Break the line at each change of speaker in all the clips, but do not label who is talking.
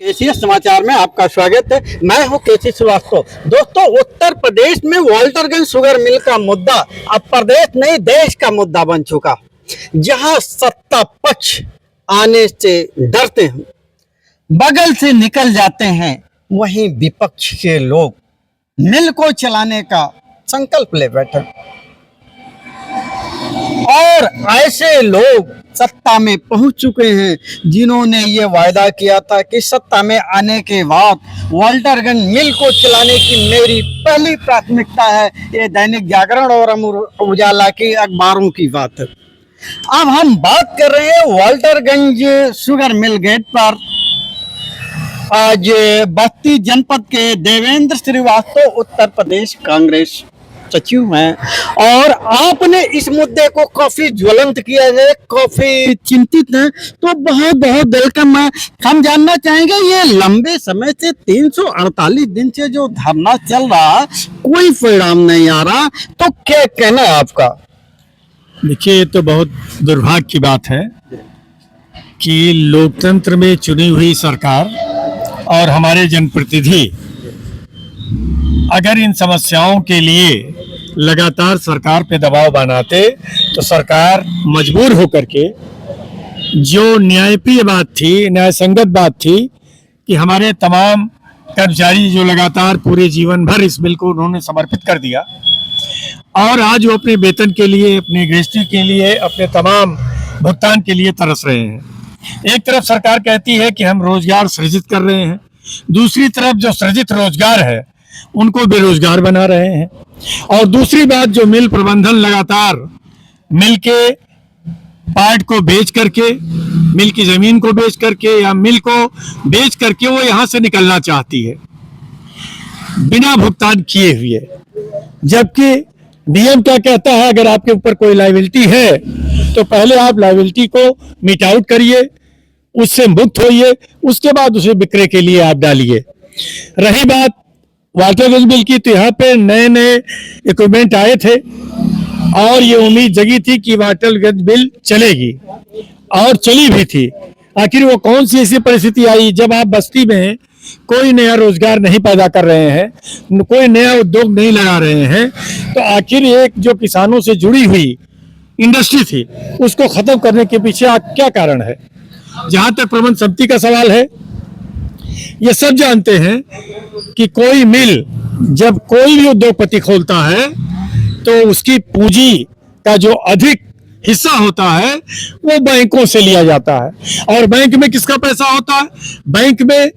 केसी समाचार में आपका स्वागत है। मैं हूं केसी श्रीवास्तव। दोस्तों, उत्तर प्रदेश में वाल्टरगंज शुगर मिल का मुद्दा अब प्रदेश नहीं देश का मुद्दा बन चुका। जहां सत्ता पक्ष आने से डरते हैं, बगल से निकल जाते हैं, वहीं विपक्ष के लोग मिल को चलाने का संकल्प ले बैठे और ऐसे लोग सत्ता में पहुंच चुके हैं जिन्होंने ये वायदा किया था कि सत्ता में आने के बाद वाल्टरगंज मिल को चलाने की मेरी पहली प्राथमिकता है। ये दैनिक जागरण और अमर उजाला की अखबारों की बात है। अब हम बात कर रहे हैं वाल्टरगंज शुगर मिल गेट पर। आज बस्ती जनपद के देवेंद्र श्रीवास्तव उत्तर प्रदेश कांग्रेस सचिव हैं और आपने इस मुद्दे को काफी ज्वलंत किया है, काफी चिंतित हैं, तो बहुत बहुत वेलकम है। हम जानना चाहेंगे, ये लंबे समय से 348 दिन से जो धरना चल रहा, कोई परिणाम नहीं आ रहा, तो क्या कहना है आपका?
देखिए, ये तो बहुत दुर्भाग्य की बात है कि लोकतंत्र में चुनी हुई सरकार और हमारे जनप्रतिनिधि अगर इन समस्याओं के लिए लगातार सरकार पे दबाव बनाते तो सरकार मजबूर होकर के जो न्यायप्रिय बात थी, न्याय संगत बात थी कि हमारे तमाम कर्मचारी जो लगातार पूरे जीवन भर इस बिल को उन्होंने समर्पित कर दिया और आज वो अपने वेतन के लिए, अपने गृहस्थी के लिए, अपने तमाम भुगतान के लिए तरस रहे हैं। एक तरफ सरकार कहती है कि हम रोजगार सृजित कर रहे हैं, दूसरी तरफ जो सृजित रोजगार है उनको बेरोजगार बना रहे हैं। और दूसरी बात, जो मिल प्रबंधन लगातार मिल के पार्ट को बेच करके, मिल की जमीन को बेच करके या मिल को बेच करके वो यहां से निकलना चाहती है बिना भुगतान किए हुए। जबकि नियम क्या कहता है, अगर आपके ऊपर कोई लायबिलिटी है तो पहले आप लायबिलिटी को मिट आउट करिए, उससे मुक्त होइए, उसके बाद उसे विक्रय के लिए आप डालिए। रही बात वाल्टरगंज बिल की, तो यहाँ पे नए नए इक्विपमेंट आए थे और ये उम्मीद जगी थी कि वाल्टरगंज बिल चलेगी और चली भी थी। आखिर वो कौन सी ऐसी परिस्थिति आई जब आप बस्ती में कोई नया रोजगार नहीं पैदा कर रहे हैं, कोई नया उद्योग नहीं लगा रहे हैं, तो आखिर एक जो किसानों से जुड़ी हुई इंडस्ट्री थी उसको खत्म करने के पीछे क्या कारण है? जहां तक प्रबंध समिति का सवाल है, ये सब जानते हैं कि कोई मिल जब कोई भी उद्योगपति खोलता है तो उसकी पूंजी का जो अधिक हिस्सा होता है वो बैंकों से लिया जाता है। और बैंक में किसका पैसा होता है? बैंक में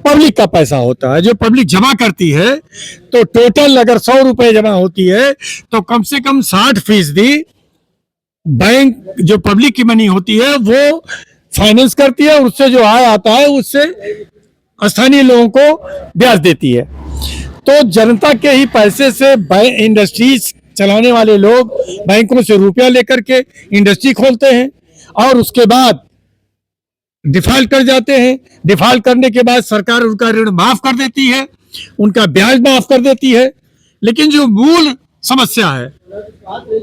पब्लिक का पैसा होता है, जो पब्लिक जमा करती है। तो टोटल अगर 100 रुपए जमा होती है तो कम से कम 60% बैंक जो पब्लिक की मनी होती है वो फाइनेंस करती है और उससे जो आय आता है उससे स्थानीय लोगों को ब्याज देती है। तो जनता के ही पैसे से इंडस्ट्रीज चलाने वाले लोग बैंकों से रुपया लेकर के इंडस्ट्री खोलते हैं और उसके बाद डिफॉल्ट कर जाते हैं। डिफॉल्ट करने के बाद सरकार उनका ऋण माफ कर देती है, उनका ब्याज माफ कर देती है। लेकिन जो मूल समस्या है,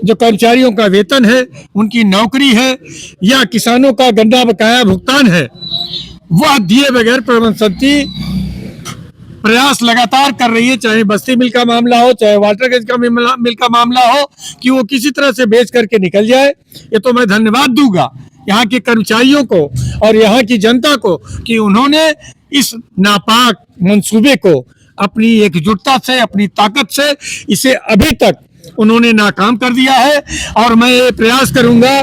जो कर्मचारियों का वेतन है, उनकी नौकरी है या किसानों का गन्ना बकाया भुगतान है, वह दिए बगैर प्रबंध समिति प्रयास लगातार कर रही है। चाहे बस्ती मिल का मामला हो, चाहे वाल्टरगंज का मिल का मामला हो, कि वो किसी तरह से बेच करके निकल जाए। ये तो मैं धन्यवाद दूंगा यहाँ के कर्मचारियों को और यहाँ की जनता को कि उन्होंने इस नापाक मंसूबे को अपनी एकजुटता से, अपनी ताकत से इसे अभी तक उन्होंने नाकाम कर दिया है। और मैं ये प्रयास करूंगा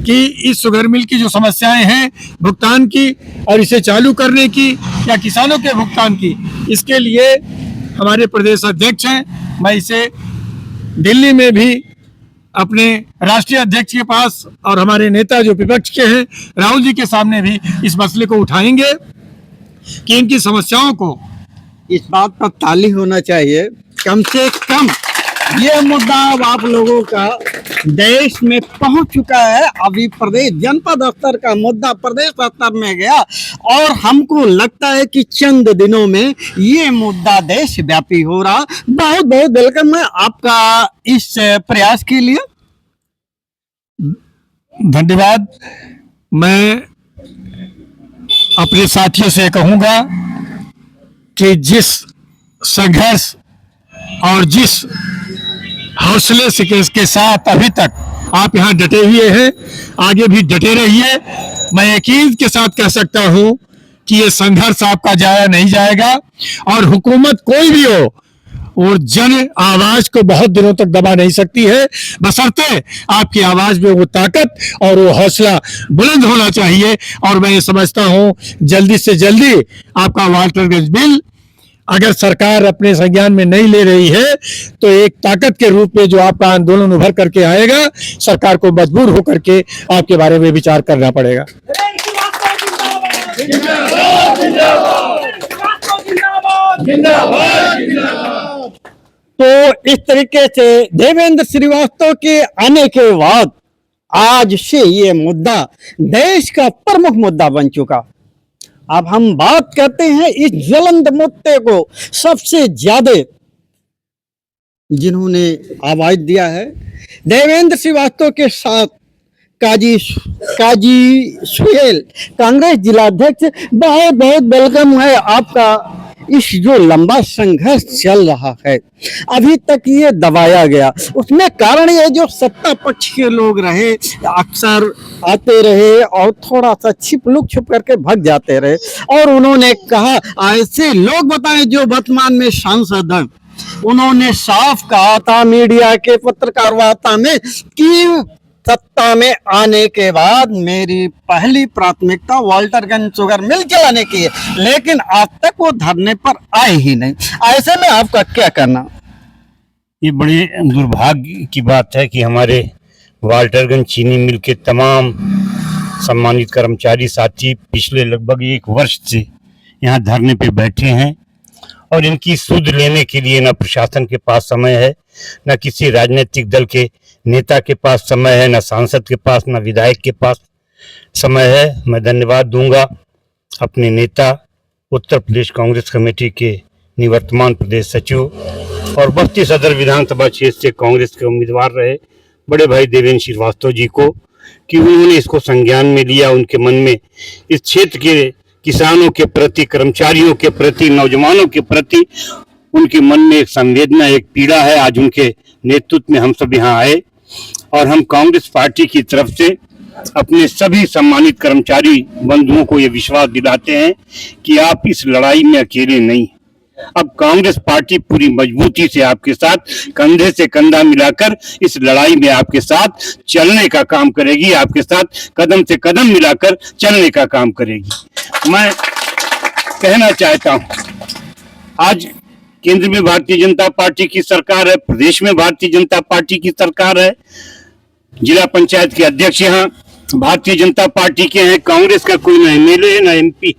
कि इस शुगर मिल की जो समस्याएं हैं भुगतान की और इसे चालू करने की या किसानों के भुगतान की, इसके लिए हमारे प्रदेश अध्यक्ष हैं, मैं इसे दिल्ली में भी अपने राष्ट्रीय अध्यक्ष के पास और हमारे नेता जो विपक्ष के हैं राहुल जी के सामने भी इस मसले को उठाएंगे कि इनकी समस्याओं को,
इस बात पर ताली होना चाहिए कम से कम ये मुद्दा अब आप लोगों का देश में पहुंच चुका है। अभी प्रदेश जनपद स्तर का मुद्दा प्रदेश स्तर में गया और हमको लगता है कि चंद दिनों में ये मुद्दा देश व्यापी हो रहा। बहुत बहुत वेलकम है आपका इस प्रयास के लिए।
धन्यवाद। मैं अपने साथियों से कहूंगा कि जिस संघर्ष और जिस हौसले से के साथ अभी तक आप यहाँ डटे हुए हैं, आगे भी डटे रहिए। मैं यकीन के साथ कह सकता हूँ कि ये संघर्ष आपका जाया नहीं जाएगा और हुकूमत कोई भी हो और जन आवाज को बहुत दिनों तक दबा नहीं सकती है, बशर्ते आपकी आवाज में वो ताकत और वो हौसला बुलंद होना चाहिए। और मैं ये समझता हूँ जल्दी से जल्दी आपका वाल्टरगंज बिल अगर सरकार अपने संज्ञान में नहीं ले रही है तो एक ताकत के रूप में जो आपका आंदोलन उभर करके आएगा, सरकार को मजबूर होकर के आपके बारे में विचार करना पड़ेगा।
तो इस तरीके से देवेंद्र श्रीवास्तव के आने के बाद आज से ये मुद्दा देश का प्रमुख मुद्दा बन चुका। अब हम बात करते हैं इस ज्वलंत मुद्दे को सबसे ज्यादा जिन्होंने आवाज दिया है, देवेंद्र श्रीवास्तव के साथ काजी सुहेल, कांग्रेस जिलाध्यक्ष। बहुत बहुत वेलकम है आपका। इस जो लंबा संघर्ष चल रहा है अभी तक ये दबाया गया, उसमें कारण ये जो सत्ता पक्ष के लोग रहे, अक्सर आते रहे और थोड़ा सा लुक छुप करके भाग जाते रहे। और उन्होंने कहा, ऐसे लोग बताएं जो वर्तमान में सांसद हैं, उन्होंने साफ कहा था मीडिया के पत्रकार वार्ता में कि सत्ता में आने के बाद मेरी पहली प्राथमिकता वाल्टरगंज शुगर मिल चलाने की है, लेकिन आज तक वो धरने पर आए ही नहीं। ऐसे में आपका क्या करना?
ये बड़े दुर्भाग्य की बात है कि हमारे वाल्टरगंज चीनी मिल के तमाम सम्मानित कर्मचारी साथी पिछले लगभग 1 वर्ष से यहाँ धरने पे बैठे हैं और इनकी सुध लेने के लिए न प्रशासन के पास समय है, न किसी राजनीतिक दल के नेता के पास समय है, न सांसद के पास, न विधायक के पास समय है। मैं धन्यवाद दूंगा अपने नेता, उत्तर प्रदेश कांग्रेस कमेटी के निवर्तमान प्रदेश सचिव और बस्ती सदर विधानसभा क्षेत्र से कांग्रेस के उम्मीदवार रहे बड़े भाई देवेंद्र श्रीवास्तव जी को, कि उन्होंने इसको संज्ञान में लिया। उनके मन में इस क्षेत्र के किसानों के प्रति, कर्मचारियों के प्रति, नौजवानों के प्रति उनके मन में एक संवेदना, एक पीड़ा है। आज उनके नेतृत्व में हम सब यहाँ आए और हम कांग्रेस पार्टी की तरफ से अपने सभी सम्मानित कर्मचारी बंधुओं को ये विश्वास दिलाते हैं कि आप इस लड़ाई में अकेले नहीं। अब कांग्रेस पार्टी पूरी मजबूती से आपके साथ, कंधे से कंधा मिलाकर इस लड़ाई में आपके साथ चलने का काम करेगी, आपके साथ कदम से कदम मिलाकर चलने का काम करेगी। मैं कहना चाहता हूं, आज केंद्र में भारतीय जनता पार्टी की सरकार है, प्रदेश में भारतीय जनता पार्टी की सरकार है, जिला पंचायत के अध्यक्ष यहाँ भारतीय जनता पार्टी के हैं, कांग्रेस का कोई न एमएलए है न एमपी,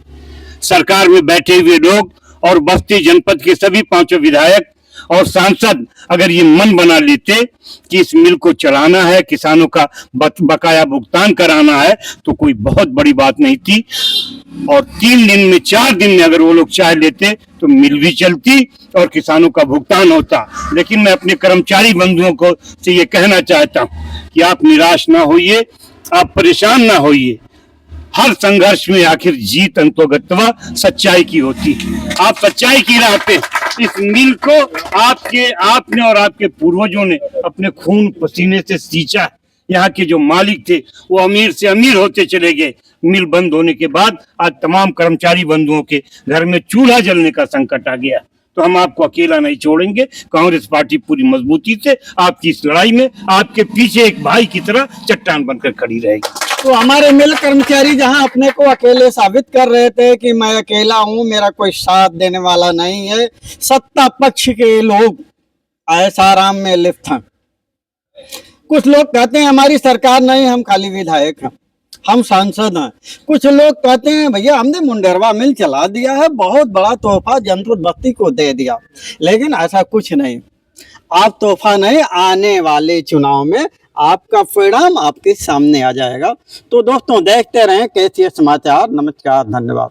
सरकार में बैठे हुए लोग और बस्ती जनपद के सभी 5 विधायक और सांसद अगर ये मन बना लेते कि इस मिल को चलाना है, किसानों का बकाया भुगतान कराना है, तो कोई बहुत बड़ी बात नहीं थी। और 3 दिन में, 4 दिन में अगर वो लोग चाह लेते तो मिल भी चलती और किसानों का भुगतान होता। लेकिन मैं अपने कर्मचारी बंधुओं को से ये कहना चाहता हूँ कि आप निराश ना होइए, आप परेशान ना होइए। हर संघर्ष में आखिर जीत अंतोगत्वा सच्चाई की होती है। आप सच्चाई की राह पे इस मिल को आपने और आपके पूर्वजों ने अपने खून पसीने से सींचा। यहाँ के जो मालिक थे वो अमीर से अमीर होते चले गए। मिल बंद होने के बाद आज तमाम कर्मचारी बंधुओं के घर में चूल्हा जलने का संकट आ गया। तो हम आपको अकेला नहीं छोड़ेंगे। कांग्रेस पार्टी पूरी मजबूती से आपकी इस लड़ाई में आपके पीछे एक भाई की तरह चट्टान बनकर खड़ी रहेगी।
तो हमारे मिल कर्मचारी जहां अपने को अकेले साबित कर रहे थे कि मैं अकेला हूं, मेरा कोई साथ देने वाला नहीं है, सत्ता पक्ष के लोग ऐसाराम में लिप्त हैं। कुछ लोग कहते हैं हमारी सरकार नहीं, हम खाली विधायक हैं, हम सांसद हैं। कुछ लोग कहते हैं भैया हमने मुंडेरवा मिल चला दिया है, बहुत बड़ा तोहफा जनपद बस्ती को दे दिया। लेकिन ऐसा कुछ नहीं। आप तोहफा नहीं, आने वाले चुनाव में आपका परिणाम आपके सामने आ जाएगा। तो दोस्तों देखते रहें केसीएस समाचार। नमस्कार, धन्यवाद।